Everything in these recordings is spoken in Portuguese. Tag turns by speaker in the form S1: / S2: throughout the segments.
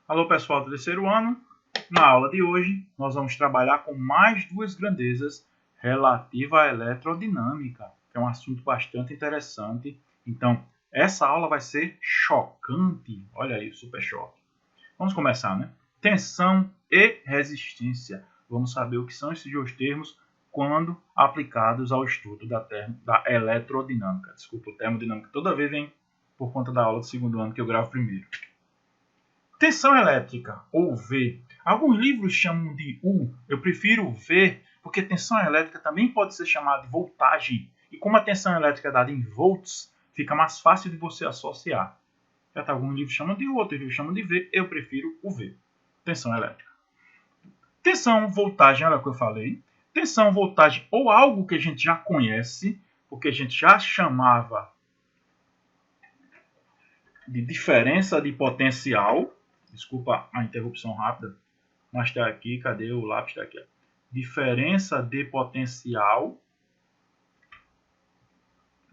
S1: Alô pessoal do terceiro ano, na aula de hoje nós vamos trabalhar com mais duas grandezas relativas à eletrodinâmica, que é um assunto bastante interessante. Então, essa aula vai ser chocante, olha aí, super choque. Vamos começar, né? Tensão e resistência. Vamos saber o que são esses dois termos quando aplicados ao estudo da eletrodinâmica. Desculpa, o termodinâmica toda vez vem por conta da aula do segundo ano que eu gravo primeiro. Tensão elétrica, ou V. Alguns livros chamam de U, eu prefiro V, porque tensão elétrica também pode ser chamada de voltagem. E como a tensão elétrica é dada em volts, fica mais fácil de você associar. Alguns livros chamam de U, outros livros chamam de V, eu prefiro o V. Tensão elétrica. Tensão, voltagem, olha o que eu falei. Tensão, voltagem, ou algo que a gente já conhece, porque a gente já chamava de diferença de potencial. Desculpa a interrupção rápida, mas está aqui, cadê o lápis? Está aqui. Diferença de potencial,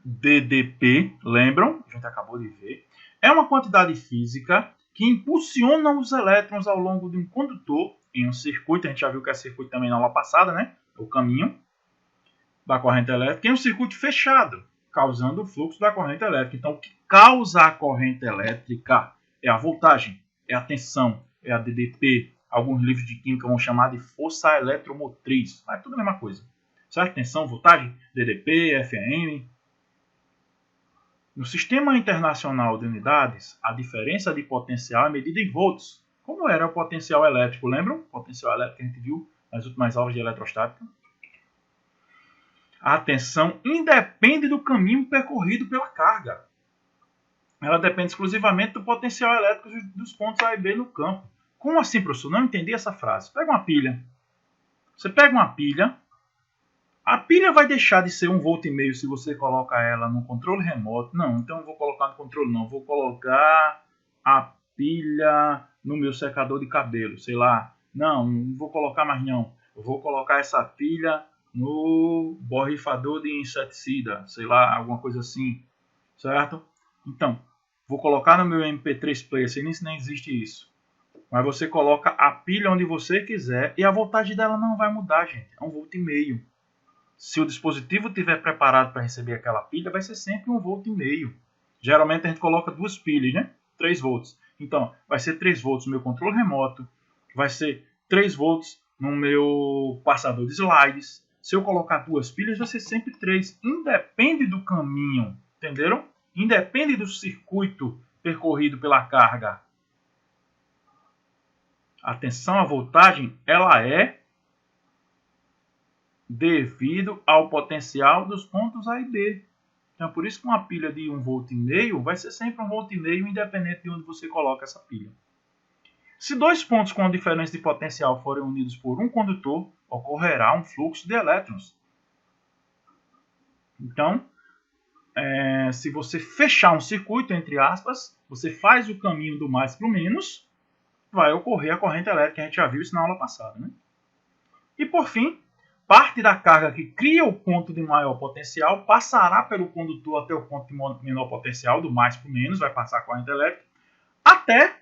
S1: DDP, lembram? A gente acabou de ver. É uma quantidade física que impulsiona os elétrons ao longo de um condutor em um circuito. A gente já viu que é circuito também na aula passada, né? O caminho da corrente elétrica em um circuito fechado, causando o fluxo da corrente elétrica. Então, o que causa a corrente elétrica é a voltagem, é a tensão, é a DDP. Alguns livros de química vão chamar de força eletromotriz. Mas é tudo a mesma coisa. Certo? Tensão, voltagem, DDP, FEM. No Sistema Internacional de Unidades, a diferença de potencial é medida em volts. Como era o potencial elétrico? Lembram? O potencial elétrico que a gente viu nas últimas aulas de eletrostática. A tensão independe do caminho percorrido pela carga. Ela depende exclusivamente do potencial elétrico dos pontos A e B no campo. Como assim, professor? Não entendi essa frase. Pega uma pilha. Você pega uma pilha. A pilha vai deixar de ser 1,5 volt se você coloca ela no controle remoto. Não, então eu vou colocar no controle não. Vou colocar a pilha no meu secador de cabelo, sei lá. Não vou colocar mais não. Eu vou colocar essa pilha no borrifador de inseticida, sei lá, alguma coisa assim, certo? Então, vou colocar no meu MP3 Player, sei nem se nem existe isso. Mas você coloca a pilha onde você quiser e a voltagem dela não vai mudar, gente. É 1,5 volt. Se o dispositivo estiver preparado para receber aquela pilha, vai ser sempre 1,5 volt. Geralmente a gente coloca duas pilhas, né? 3 volts. Então, vai ser 3 volts no meu controle remoto, vai ser 3 volts no meu passador de slides. Se eu colocar duas pilhas, vai ser sempre 3. Independe do caminho, entenderam? Independe do circuito percorrido pela carga. Atenção, a voltagem, ela é devido ao potencial dos pontos A e B. Então, por isso que uma pilha de 1,5 volt vai ser sempre 1,5 volt, independente de onde você coloca essa pilha. Se dois pontos com diferença de potencial forem unidos por um condutor, ocorrerá um fluxo de elétrons. Então, se você fechar um circuito, entre aspas, você faz o caminho do mais para o menos, vai ocorrer a corrente elétrica. A gente já viu isso na aula passada, né? E, por fim, parte da carga que cria o ponto de maior potencial passará pelo condutor até o ponto de menor potencial, do mais para o menos, vai passar a corrente elétrica, até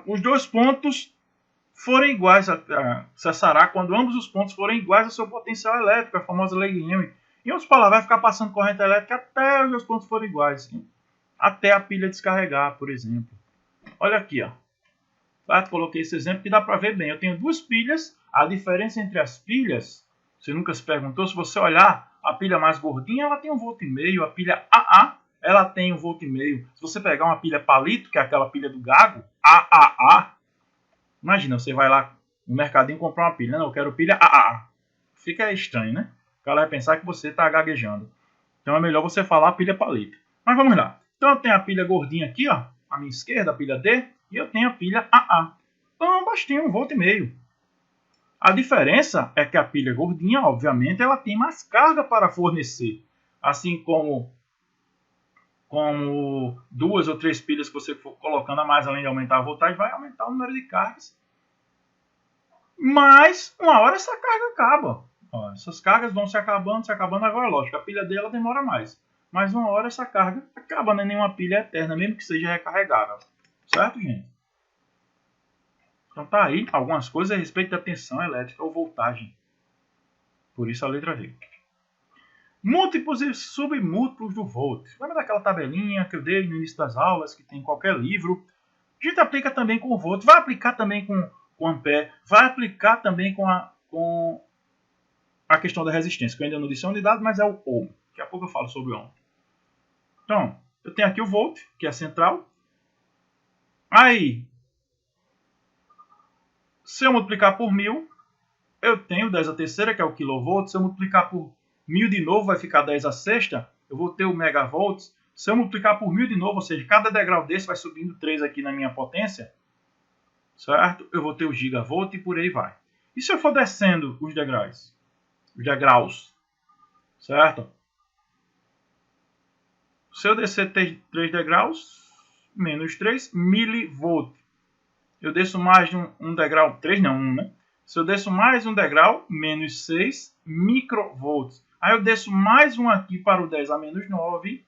S1: os dois pontos forem iguais, cessará quando ambos os pontos forem iguais ao seu potencial elétrico, a famosa lei de Henry. Em outras palavras, vai ficar passando corrente elétrica até os dois pontos forem iguais, até a pilha descarregar, por exemplo. Olha aqui, ó. Coloquei esse exemplo que dá para ver bem. Eu tenho duas pilhas, a diferença entre as pilhas, você nunca se perguntou, se você olhar, a pilha mais gordinha, ela tem 1,5 volt, a pilha AA, ela tem 1,5 volt. Se você pegar uma pilha palito, que é aquela pilha do gago, AAA, imagina, você vai lá no mercadinho comprar uma pilha, não, eu quero pilha AAA. Fica estranho, né? O cara vai pensar que você está gaguejando. Então é melhor você falar pilha palito. Mas vamos lá. Então eu tenho a pilha gordinha aqui, ó, à minha esquerda, a pilha D, e eu tenho a pilha AA. Então ambas têm 1,5 volt. A diferença é que a pilha gordinha, obviamente, ela tem mais carga para fornecer. Assim como duas ou três pilhas que você for colocando a mais, além de aumentar a voltagem, vai aumentar o número de cargas. Mas uma hora essa carga acaba. Essas cargas vão se acabando agora, lógico. A pilha dela demora mais. mas uma hora essa carga acaba, né? Nenhuma pilha eterna, mesmo que seja recarregável. Certo, gente? Então tá aí algumas coisas a respeito da tensão elétrica ou voltagem. Por isso a letra V. Múltiplos e submúltiplos do volt. Lembra daquela tabelinha que eu dei no início das aulas, que tem em qualquer livro? A gente aplica também com o volt, vai aplicar também com o ampere, vai aplicar também com a questão da resistência, que eu ainda não disse a unidade, mas é o ohm. Daqui a pouco eu falo sobre o ohm. Então, eu tenho aqui o volt, que é central. Aí, se eu multiplicar por 1000, eu tenho 10 a terceira, que é o kilovolt. Se eu multiplicar por 1000 de novo, vai ficar 10 a sexta. Eu vou ter o megavolts. Se eu multiplicar por 1000 de novo, ou seja, cada degrau desse vai subindo 3 aqui na minha potência, certo? Eu vou ter o gigavolt e por aí vai. E se eu for descendo os degraus? Os degraus, certo? Se eu descer 3 degraus, menos 3, milivolt. Eu desço mais um degrau, 3 não, 1, né? Se eu desço mais um degrau, menos 6 microvolts. Aí eu desço mais um aqui para o 10 a menos 9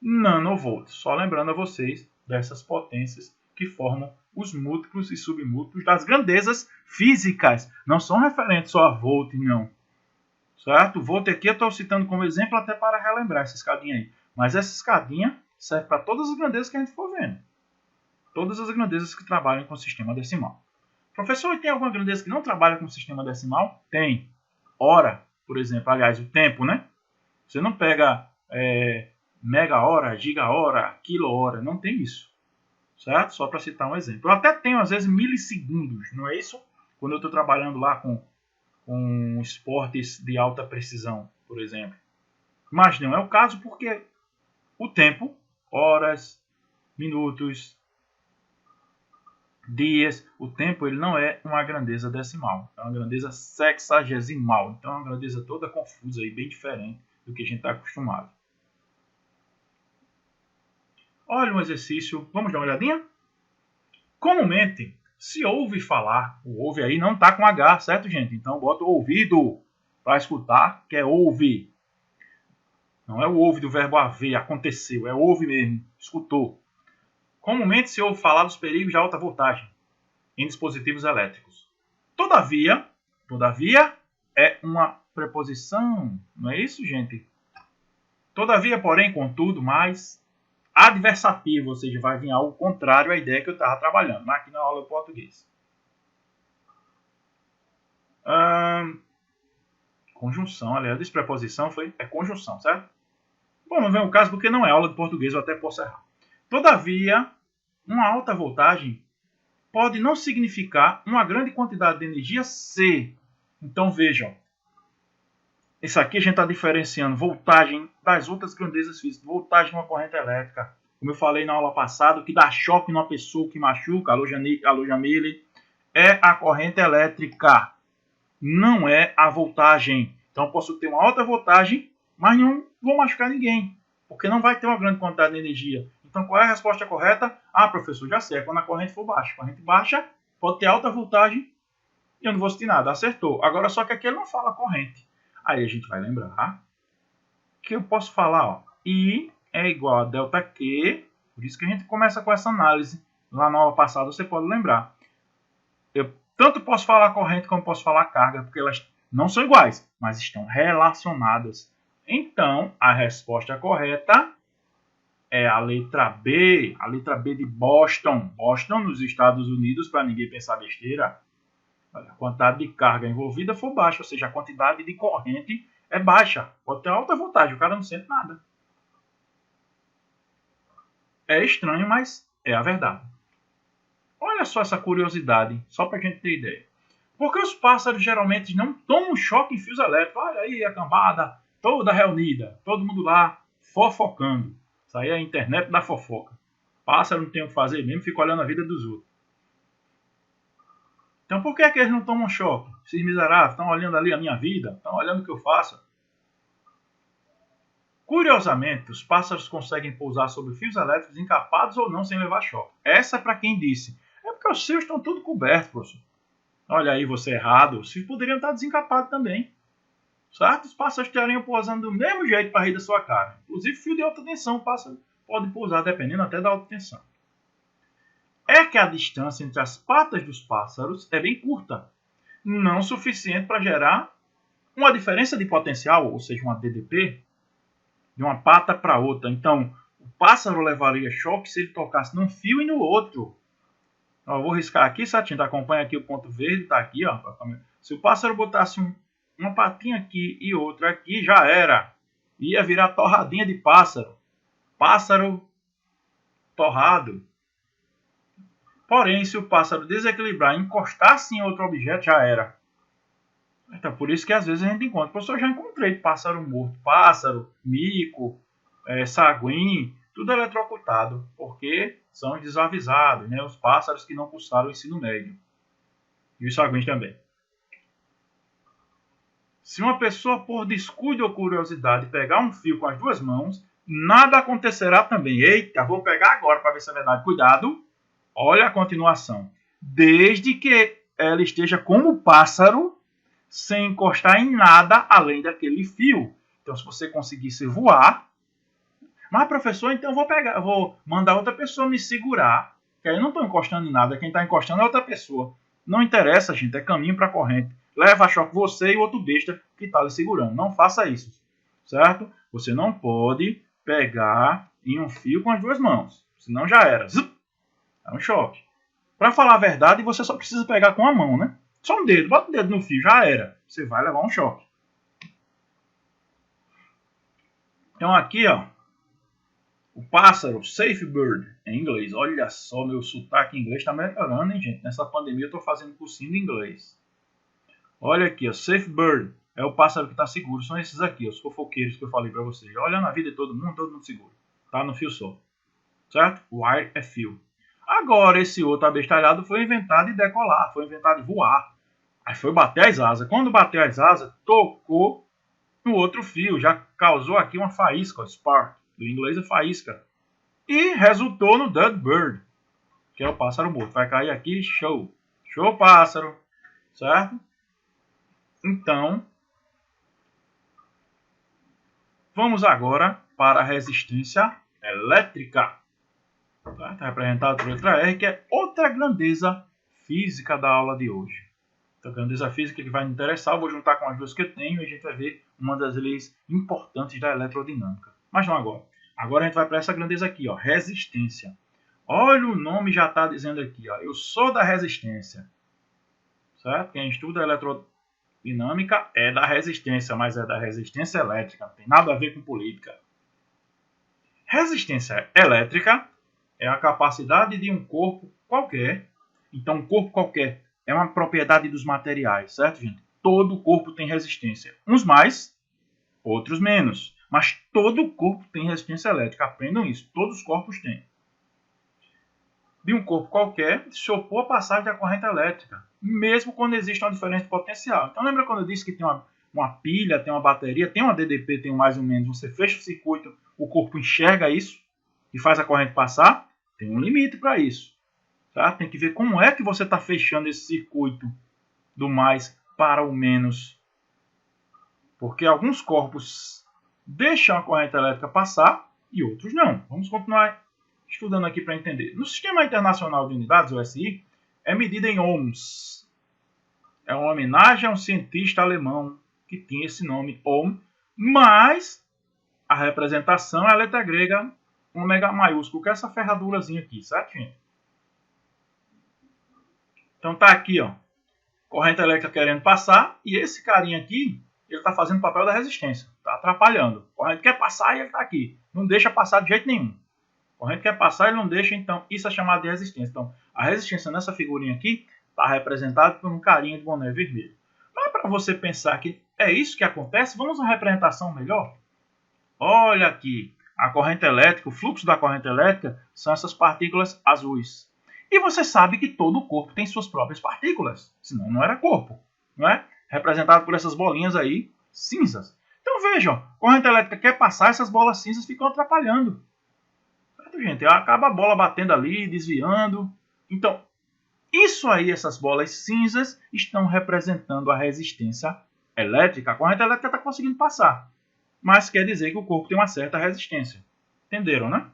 S1: nanovolts. Só lembrando a vocês dessas potências que formam os múltiplos e submúltiplos das grandezas físicas. Não são referentes só a volt, não. Certo? O volt aqui eu estou citando como exemplo até para relembrar essa escadinha aí. Mas essa escadinha serve para todas as grandezas que a gente for vendo. Todas as grandezas que trabalham com o sistema decimal. Professor, e tem alguma grandeza que não trabalha com o sistema decimal? Tem. Hora, por exemplo. Aliás, o tempo, né? Você não pega mega hora, giga hora, quilo hora. Não tem isso. Certo? Só para citar um exemplo. Eu até tenho, às vezes, milissegundos. Não é isso? Quando eu estou trabalhando lá com esportes de alta precisão, por exemplo. Mas não é o caso porque o tempo, horas, minutos, dias, o tempo ele não é uma grandeza decimal, é uma grandeza sexagesimal, então é uma grandeza toda confusa e bem diferente do que a gente está acostumado. Olha um exercício, vamos dar uma olhadinha? Comumente, se ouve falar, o ouve aí não está com H, certo, gente? Então bota o ouvido para escutar, que é ouve. Não é o ouve do verbo haver, aconteceu, é ouve mesmo, escutou. Comumente se ouve falar dos perigos de alta voltagem em dispositivos elétricos. Todavia é uma preposição, não é isso, gente? Todavia, porém, contudo, mais adversativo, ou seja, vai vir algo contrário à ideia que eu estava trabalhando aqui na aula de português. Conjunção, aliás, a despreposição é conjunção, certo? Bom, não vem o caso porque não é aula de português, eu até posso errar. Todavia, uma alta voltagem pode não significar uma grande quantidade de energia se. Então vejam, isso aqui a gente está diferenciando voltagem das outras grandezas físicas. Voltagem de uma corrente elétrica, como eu falei na aula passada, que dá choque numa pessoa, que machuca, alô Jamile, é a corrente elétrica, não é a voltagem. Então eu posso ter uma alta voltagem, mas não vou machucar ninguém, porque não vai ter uma grande quantidade de energia. Então, qual é a resposta correta? Ah, professor, já sei, é quando a corrente for baixa. A corrente baixa pode ter alta voltagem e eu não vou sentir nada. Acertou. Agora, só que aqui ele não fala corrente. Aí a gente vai lembrar que eu posso falar, ó, I é igual a delta Q, por isso que a gente começa com essa análise. Lá na aula passada você pode lembrar. Eu tanto posso falar corrente como posso falar carga, porque elas não são iguais, mas estão relacionadas. Então, a resposta correta é a letra B de Boston. Boston, nos Estados Unidos, para ninguém pensar besteira. A quantidade de carga envolvida for baixa, ou seja, a quantidade de corrente é baixa. Pode ter alta voltagem, o cara não sente nada. É estranho, mas é a verdade. Olha só essa curiosidade, só para a gente ter ideia. Por que os pássaros geralmente não tomam choque em fios elétricos? Olha aí a cambada toda reunida, todo mundo lá fofocando. Isso aí é a internet da fofoca. Pássaro não tem o que fazer mesmo, fica olhando a vida dos outros. Então por que é que eles não tomam choque? Esses miseráveis estão olhando ali a minha vida, estão olhando o que eu faço. Curiosamente, os pássaros conseguem pousar sobre fios elétricos encapados ou não sem levar choque. Essa é para quem disse. É porque os fios estão tudo cobertos, professor. Olha aí, você errado. Os fios poderiam estar desencapados também. certo? Os pássaros estariam pousando do mesmo jeito para rir da sua cara. Inclusive, fio de alta tensão, o pássaro pode pousar dependendo até da alta tensão. É que a distância entre as patas dos pássaros é bem curta, não suficiente para gerar uma diferença de potencial, ou seja, uma DDP, de uma pata para outra. Então, o pássaro levaria choque se ele tocasse num fio e no outro. Então, eu vou riscar aqui, Satinho, acompanha aqui o ponto verde, está aqui, ó. Se o pássaro botasse uma patinha aqui e outra aqui, já era. Ia virar torradinha de pássaro. Pássaro torrado. Porém, se o pássaro desequilibrar e encostasse em outro objeto, já era. Então, por isso que às vezes a gente encontra. Professor, eu já encontrei pássaro morto, pássaro, mico, saguim, tudo eletrocutado, porque são os desavisados, né? Os pássaros que não cursaram o ensino médio. E os saguins também. Se uma pessoa, por descuido ou curiosidade, pegar um fio com as duas mãos, nada acontecerá também. Eita, vou pegar agora para ver se é verdade. Cuidado, olha a continuação. Desde que ela esteja como pássaro, sem encostar em nada além daquele fio. Então, se você conseguisse voar, mas professor, então eu vou mandar outra pessoa me segurar, que aí eu não estou encostando em nada, quem está encostando é outra pessoa. Não interessa, gente, é caminho para a corrente. Leva a choque você e o outro besta que está lhe segurando. Não faça isso, certo? Você não pode pegar em um fio com as duas mãos, senão já era. É um choque. Para falar a verdade, você só precisa pegar com a mão, né? Só um dedo, bota o dedo no fio, já era. Você vai levar um choque. Então aqui, ó, o pássaro, safe bird, em inglês. Olha só, meu sotaque em inglês está melhorando, hein, gente? Nessa pandemia eu estou fazendo cursinho de inglês. Olha aqui, ó, safe bird é o pássaro que está seguro. São esses aqui, os fofoqueiros que eu falei para vocês. Olha na vida de todo mundo seguro. Tá no fio só. Certo? Wire é fio. Agora, esse outro abestalhado foi inventado de decolar, foi inventado de voar. Aí foi bater as asas. Quando bateu as asas, tocou no outro fio. Já causou aqui uma faísca, spark. Do inglês é faísca. E resultou no dead bird, que é o pássaro morto. Vai cair aqui, show. Show, pássaro. Certo? Então, vamos agora para a resistência elétrica. Está representado por letra R, que é outra grandeza física da aula de hoje. Então, a grandeza física que vai me interessar, eu vou juntar com as duas que eu tenho e a gente vai ver uma das leis importantes da eletrodinâmica. Mas não agora. Agora a gente vai para essa grandeza aqui, ó, resistência. Olha, o nome já está dizendo aqui, ó, eu sou da resistência. Certo? Quem estuda eletrodinâmica é da resistência, mas é da resistência elétrica, não tem nada a ver com política. Resistência elétrica é a capacidade de um corpo qualquer. Então, um corpo qualquer é uma propriedade dos materiais, certo, gente? Todo corpo tem resistência. Uns mais, outros menos. Mas todo corpo tem resistência elétrica. Aprendam isso. Todos os corpos têm. De um corpo qualquer se opor à passagem da corrente elétrica, mesmo quando existe uma diferença de potencial. Então, lembra quando eu disse que tem uma pilha, tem uma bateria, tem uma DDP, tem um mais ou menos. Você fecha o circuito, o corpo enxerga isso e faz a corrente passar? Tem um limite para isso. Tá? Tem que ver como é que você está fechando esse circuito do mais para o menos. Porque alguns corpos deixam a corrente elétrica passar e outros não. Vamos continuar estudando aqui para entender. No Sistema Internacional de Unidades, o SI, é medida em ohms. É uma homenagem a um cientista alemão que tinha esse nome, ohm, mas a representação é a letra grega ômega maiúsculo, que é essa ferradurazinha aqui, certo, gente? Então tá aqui, ó, corrente elétrica querendo passar, e esse carinha aqui, ele tá fazendo o papel da resistência, tá atrapalhando. A corrente quer passar e ele tá aqui, não deixa passar de jeito nenhum. A corrente quer passar e ele não deixa, então isso é chamado de resistência. Então, a resistência nessa figurinha aqui está representada por um carinha de boné vermelho. Mas para você pensar que é isso que acontece, vamos a uma representação melhor? Olha aqui, a corrente elétrica, o fluxo da corrente elétrica são essas partículas azuis. E você sabe que todo corpo tem suas próprias partículas, senão não era corpo, não é? Representado por essas bolinhas aí, cinzas. Então vejam, a corrente elétrica quer passar, essas bolas cinzas ficam atrapalhando. Certo, gente? Acaba a bola batendo ali, desviando. Então, isso aí, essas bolas cinzas, estão representando a resistência elétrica, a corrente elétrica está conseguindo passar. Mas quer dizer que o corpo tem uma certa resistência. Entenderam, né?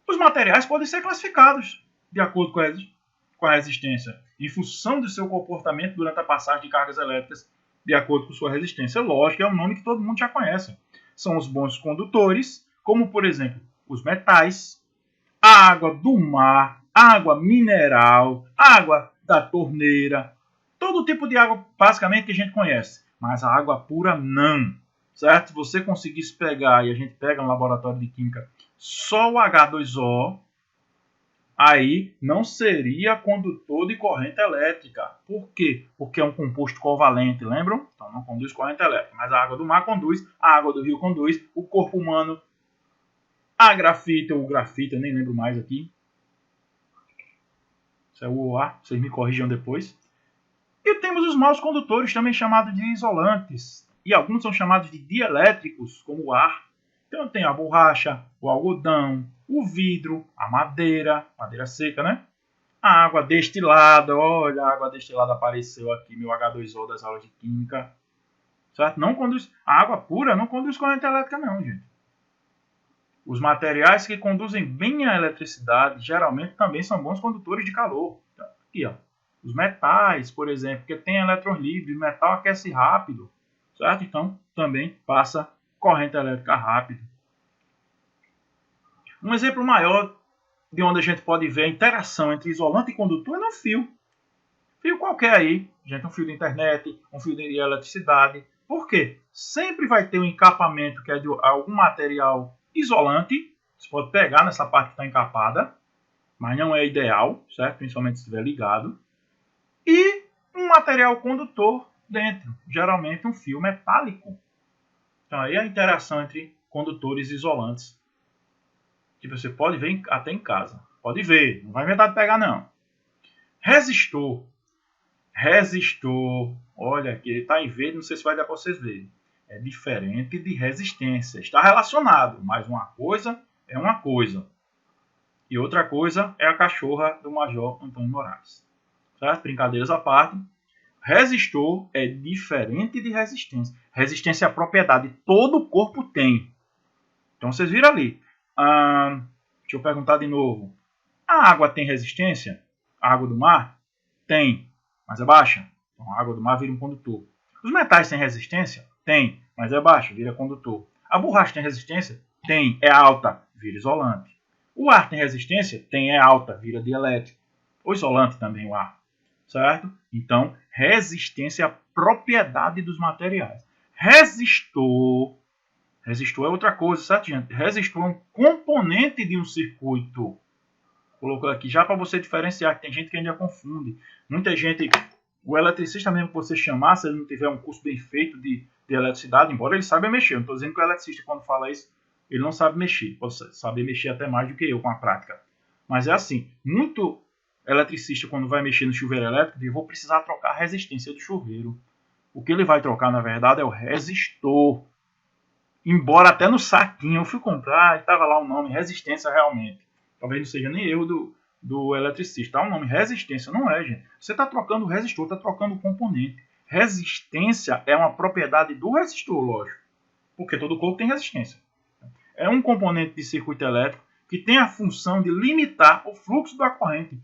S1: Os materiais podem ser classificados de acordo com a resistência, em função do seu comportamento durante a passagem de cargas elétricas, de acordo com sua resistência. Lógico, é um nome que todo mundo já conhece. São os bons condutores, como, por exemplo, os metais, a água do mar, água mineral, água da torneira, todo tipo de água, basicamente, que a gente conhece. Mas a água pura, não. Certo? Se você conseguisse pegar, e a gente pega no laboratório de química, só o H2O, aí não seria condutor de corrente elétrica. Por quê? Porque é um composto covalente, lembram? Então não conduz corrente elétrica. Mas a água do mar conduz, a água do rio conduz, o corpo humano, a grafite ou o grafite, eu nem lembro mais aqui. Isso é o OA, vocês me corrijam depois. E temos os maus condutores, também chamados de isolantes. E alguns são chamados de dielétricos, como o ar. Então tem a borracha, o algodão, o vidro, a madeira seca, né? A água destilada, olha, a água destilada apareceu aqui, meu H2O das aulas de química. Certo? Não conduz, a água pura não conduz corrente elétrica não, gente. Os materiais que conduzem bem a eletricidade, geralmente também são bons condutores de calor. Então, aqui, ó. Os metais, por exemplo, que tem elétrons livres, o metal aquece rápido, certo? Então, também passa corrente elétrica rápido. Um exemplo maior de onde a gente pode ver a interação entre isolante e condutor é no fio. Fio qualquer aí, gente, um fio de internet, um fio de eletricidade. Por quê? Sempre vai ter um encapamento que é de algum material isolante. Você pode pegar nessa parte que está encapada, mas não é ideal, certo? Principalmente se estiver ligado. E um material condutor dentro, geralmente um fio metálico. Então aí a interação entre condutores e isolantes, que você pode ver até em casa. Pode ver, não vai inventar de pegar não. Resistor. Resistor, olha aqui, ele está em verde, não sei se vai dar para vocês verem. É diferente de resistência. Está relacionado, mas uma coisa é uma coisa. E outra coisa é a cachorra do Major Antônio Moraes. Certo? Brincadeiras à parte. Resistor é diferente de resistência. Resistência é a propriedade, todo o corpo tem. Então vocês viram ali. Deixa eu perguntar de novo. A água tem resistência? A água do mar? Tem, mas é baixa. Então a água do mar vira um condutor. Os metais têm resistência? Tem, mas é baixa, vira condutor. A borracha tem resistência? Tem, é alta, vira isolante. O ar tem resistência? Tem, é alta, vira dielétrico. O isolante também, o ar. Certo? Então, resistência é a propriedade dos materiais. Resistor é outra coisa, certo, gente? Resistor é um componente de um circuito. Colocou aqui já para você diferenciar, que tem gente que ainda confunde. Muita gente, o eletricista mesmo que você chamar, se ele não tiver um curso bem feito de eletricidade, embora ele saiba mexer. Eu não estou dizendo que o eletricista, quando fala isso, ele não sabe mexer. Pode saber mexer até mais do que eu com a prática. Mas é assim, muito eletricista, quando vai mexer no chuveiro elétrico, diz, vou precisar trocar a resistência do chuveiro. O que ele vai trocar, na verdade, é o resistor. Embora até no saquinho eu fui comprar e estava lá o nome resistência realmente. Talvez não seja nem erro do eletricista. Tá um nome resistência. Não é, gente. Você está trocando o resistor, está trocando o componente. Resistência é uma propriedade do resistor, lógico. Porque todo corpo tem resistência. É um componente de circuito elétrico que tem a função de limitar o fluxo da corrente.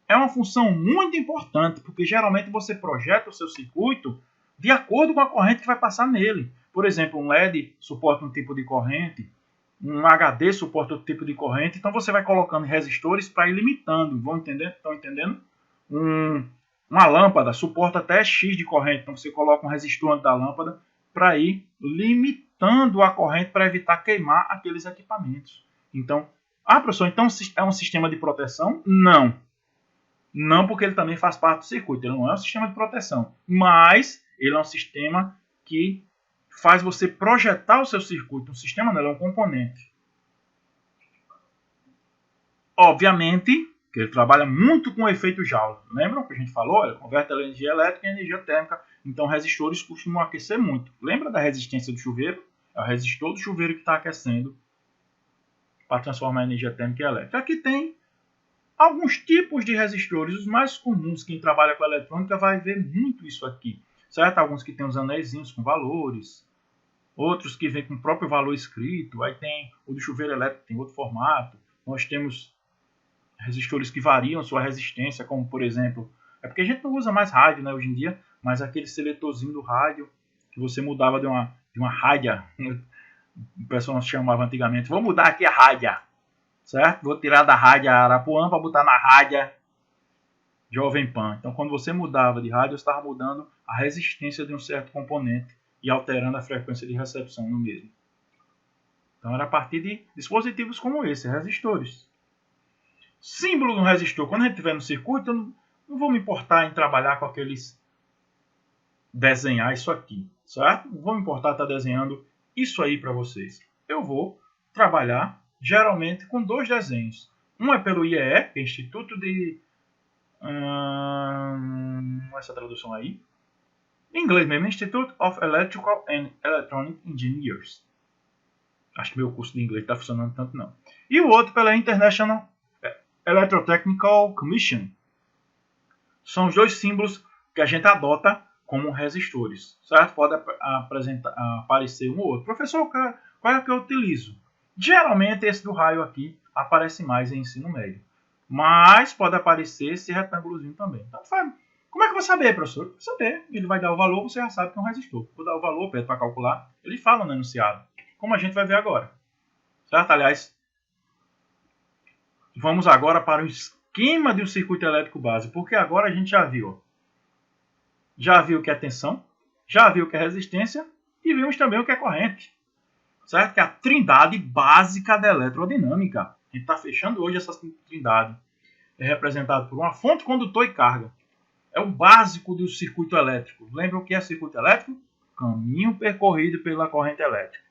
S1: É uma função muito importante, porque geralmente você projeta o seu circuito de acordo com a corrente que vai passar nele. Por exemplo, um LED suporta um tipo de corrente, um HD suporta outro tipo de corrente, então você vai colocando resistores para ir limitando. Vão entender? Estão entendendo? Uma lâmpada suporta até X de corrente, então você coloca um resistor antes da lâmpada para ir limitando a corrente para evitar queimar aqueles equipamentos. Então, professor, então é um sistema de proteção? Não. Não, porque ele também faz parte do circuito. Ele não é um sistema de proteção, mas ele é um sistema que faz você projetar o seu circuito. Um sistema não, ele é um componente. Obviamente que ele trabalha muito com o efeito Joule. Lembram que a gente falou? Ele converte a energia elétrica em energia térmica. Então, resistores costumam aquecer muito. Lembra da resistência do chuveiro? É o resistor do chuveiro que está aquecendo para transformar a energia térmica em elétrica. Aqui tem Alguns tipos de resistores, os mais comuns, quem trabalha com eletrônica vai ver muito isso aqui, certo? Alguns que tem os anéisinhos com valores, outros que vem com o próprio valor escrito, aí tem o do chuveiro elétrico, tem outro formato. Nós temos resistores que variam sua resistência, como por exemplo, é porque a gente não usa mais rádio, né, hoje em dia, mas aquele seletorzinho do rádio, que você mudava de uma rádia, o pessoal chamava antigamente, vou mudar aqui a rádia, certo? Vou tirar da rádio Arapuã para botar na rádio Jovem Pan. Então, quando você mudava de rádio, você estava mudando a resistência de um certo componente e alterando a frequência de recepção no mesmo. Então, era a partir de dispositivos como esse, resistores. Símbolo do resistor. Quando a gente estiver no circuito, eu não vou me importar em trabalhar com aqueles... desenhar isso aqui, certo? Não vou me importar estar desenhando isso aí para vocês. Eu vou trabalhar geralmente com dois desenhos. Um é pelo IEE, que é Instituto de... essa tradução aí. Em inglês mesmo, Institute of Electrical and Electronic Engineers. Acho que meu curso de inglês está funcionando tanto não. E o outro pela International Electrotechnical Commission. São os dois símbolos que a gente adota como resistores, certo? Pode aparecer um ou outro. Professor, qual é que eu utilizo? Geralmente esse do raio aqui aparece mais em ensino médio. Mas pode aparecer esse retângulozinho também. Então, como é que eu vou saber, professor? Vou saber. Ele vai dar o valor, você já sabe que é um resistor. Vou dar o valor, pede para calcular. Ele fala no enunciado, como a gente vai ver agora. Certo? Aliás, vamos agora para o esquema de um circuito elétrico básico, porque agora a gente já viu. Já viu o que é tensão, já viu o que é resistência e vimos também o que é corrente. Certo? Que é a trindade básica da eletrorodinâmica. A gente está fechando hoje essa trindade. É representado por uma fonte, condutor e carga. É o básico do circuito elétrico. Lembra o que é circuito elétrico? Caminho percorrido pela corrente elétrica.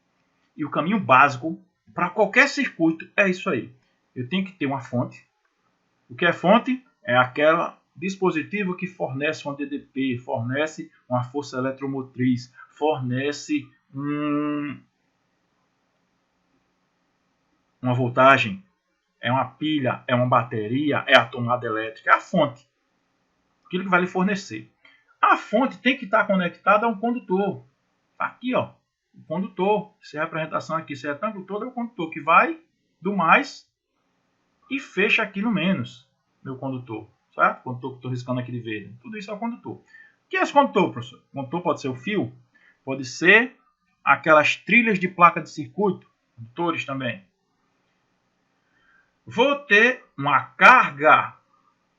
S1: E o caminho básico para qualquer circuito é isso aí. Eu tenho que ter uma fonte. O que é fonte? É aquele dispositivo que fornece um DDP, fornece uma força eletromotriz, fornece uma voltagem, é uma pilha, é uma bateria, é a tomada elétrica, é a fonte. Aquilo que vai lhe fornecer. A fonte tem que estar conectada a um condutor. Aqui, ó, o condutor. Essa representação aqui, esse retângulo todo é o condutor que vai do mais e fecha aqui no menos, meu condutor. Certo? O condutor que estou riscando aqui de verde. Tudo isso é o condutor. O que é esse condutor, professor? O condutor pode ser o fio, pode ser aquelas trilhas de placa de circuito, condutores também. Vou ter uma carga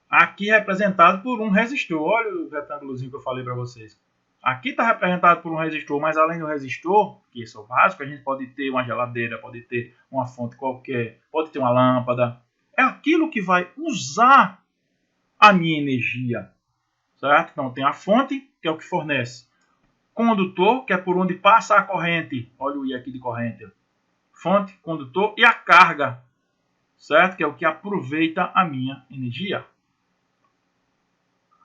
S1: aqui representado por um resistor. Olha o retângulozinho que eu falei para vocês. Aqui está representado por um resistor, mas além do resistor, que esse é o básico, a gente pode ter uma geladeira, pode ter uma fonte qualquer, pode ter uma lâmpada. É aquilo que vai usar a minha energia. Certo? Então tem a fonte, que é o que fornece. Condutor, que é por onde passa a corrente. Olha o I aqui de corrente. Fonte, condutor e a carga. Certo? Que é o que aproveita a minha energia.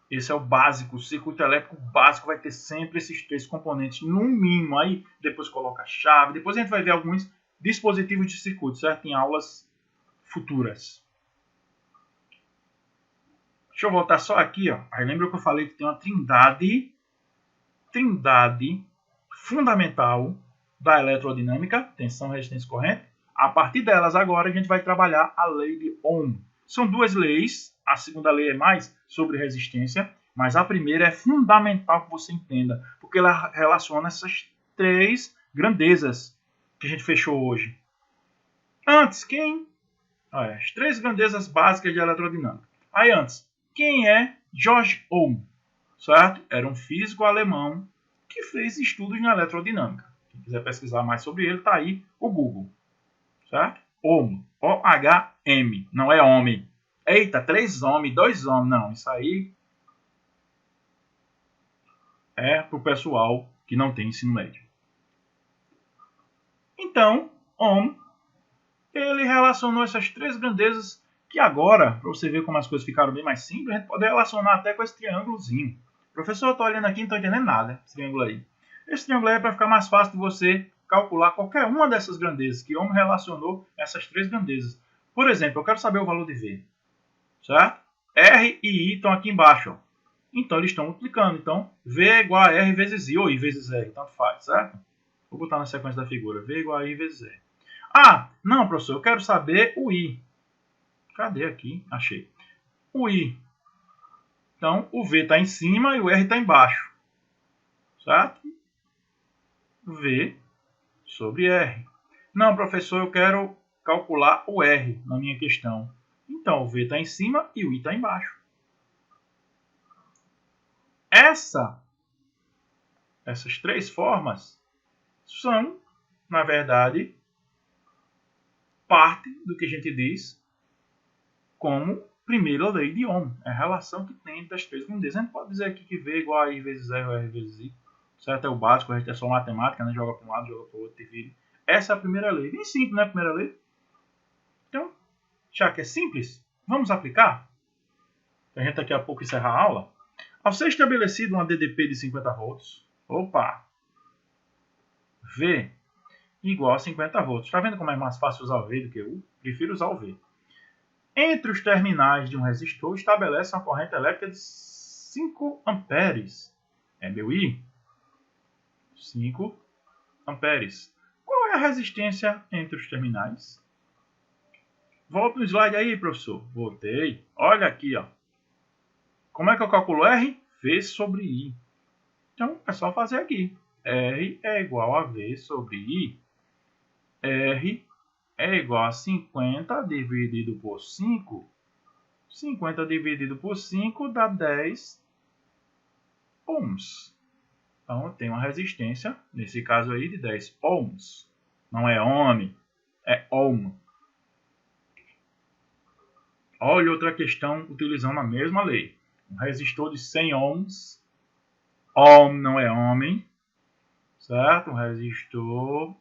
S1: Esse é o básico. O circuito elétrico básico vai ter sempre esses três componentes, no mínimo. Aí depois coloca a chave. Depois a gente vai ver alguns dispositivos de circuito, certo? Em aulas futuras. Deixa eu voltar só aqui, ó. Aí lembra que eu falei que tem uma trindade fundamental da eletrorodinâmica, tensão, resistência e corrente. A partir delas agora a gente vai trabalhar a lei de Ohm. São duas leis. A segunda lei é mais sobre resistência, mas a primeira é fundamental que você entenda, porque ela relaciona essas três grandezas que a gente fechou hoje. Antes, quem? Olha, as três grandezas básicas de elerodinâmica. Aí antes, quem é George Ohm? Certo? Era um físico alemão que fez estudos na elerodinâmica. Quem quiser pesquisar mais sobre ele, está aí o Google. Certo? Ohm. O-H-M. Não é homem. Eita, 3 homens, 2 homens. Não, isso aí é para o pessoal que não tem ensino médio. Então, Ohm, ele relacionou essas três grandezas que agora, para você ver como as coisas ficaram bem mais simples, a gente pode relacionar até com esse triângulozinho. Professor, eu estou olhando aqui e não estou entendendo nada, esse triângulo aí. Esse triângulo aí é para ficar mais fácil de você calcular qualquer uma dessas grandezas, que Ohm relacionou essas três grandezas. Por exemplo, eu quero saber o valor de V. certo? R e I estão aqui embaixo, ó. Então eles estão multiplicando. Então V é igual a R vezes I, ou I vezes R, tanto faz, certo? Vou botar na sequência da figura, V igual a I vezes R. Ah, não, professor, eu quero saber o I. Cadê aqui? Achei. O I. Então, o V está em cima e o R está embaixo. Certo? V sobre R. Não, professor, eu quero calcular o R na minha questão. Então, o V está em cima e o I está embaixo. Essas três formas são, na verdade, parte do que a gente diz como primeira lei de Ohm. É a relação que tem entre as três unidades. A gente pode dizer aqui que V é igual a I vezes R ou R vezes I. Certo? É o básico, a gente é só matemática, né? Joga para um lado, joga para o outro, divide. Essa é a primeira lei. Bem simples, né? A primeira lei. Então, já que é simples, vamos aplicar. A gente daqui a pouco encerra a aula. Ao ser estabelecido uma DDP de 50 volts, V igual a 50 volts. Está vendo como é mais fácil usar o V do que o U? Prefiro usar o V. Entre os terminais de um resistor, estabelece uma corrente elétrica de 5 amperes. É meu I. 5 amperes. Qual é a resistência entre os terminais? Volta no slide aí, professor. Voltei. Olha aqui, ó. Como é que eu calculo R? V sobre I. Então, é só fazer aqui. R é igual a V sobre I. R é igual a 50 dividido por 5. 50 dividido por 5 dá 10 ohms. Então, eu tenho uma resistência, nesse caso aí, de 10 ohms. Não é ohm, é ohm. Olha outra questão utilizando a mesma lei. Um resistor de 100 ohms. Ohm não é homem. Certo? Um resistor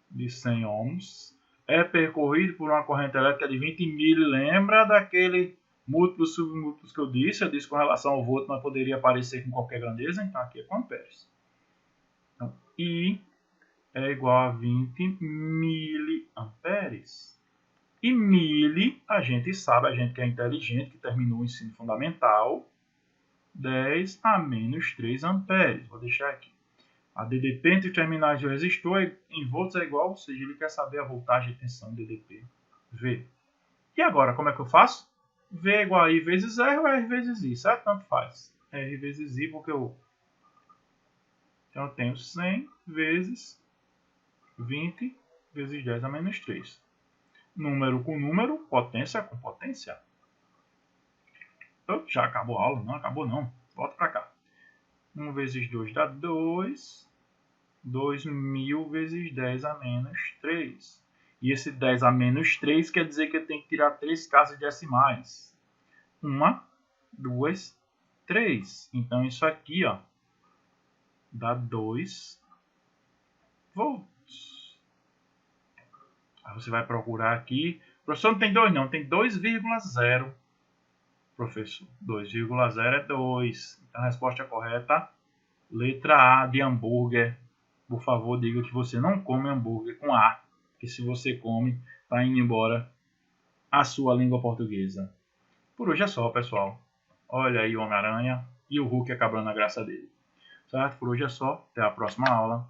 S1: de 100 ohms é percorrido por uma corrente elétrica de 20 mil. Lembra daquele múltiplos submúltiplos que eu disse? Eu disse com relação ao volt, mas poderia aparecer com qualquer grandeza. Então, aqui é com amperes. Então, I é igual a 20 miliamperes. E mili, a gente sabe, a gente que é inteligente, que terminou o ensino fundamental, 10 a menos 3 amperes. Vou deixar aqui. A DDP entre os terminais do resistor em volts é igual, ou seja, ele quer saber a voltagem e tensão DDP. V. E agora, como é que eu faço? V é igual a I vezes R ou R vezes I, certo? Tanto faz. R vezes I, porque então eu tenho 100 vezes 20 vezes 10 a menos 3. Número com número, potência com potência. Já acabou a aula? Não acabou não. Volta para cá. 1 vezes 2 dá 2. 2.000 vezes 10 a menos 3. E esse 10 a menos 3 quer dizer que eu tenho que tirar 3 casas decimais. 1, 2, 3. Então isso aqui, ó, dá 2 volts. Aí você vai procurar aqui. Professor, não tem 2 não, tem 2,0. Professor, 2,0 é 2. Então a resposta correta, letra A de hambúrguer. Por favor, diga que você não come hambúrguer com A, porque se você come, está indo embora a sua língua portuguesa. Por hoje é só, pessoal. Olha aí o Homem-Aranha e o Hulk acabando a graça dele. Certo? Por hoje é só. Até a próxima aula.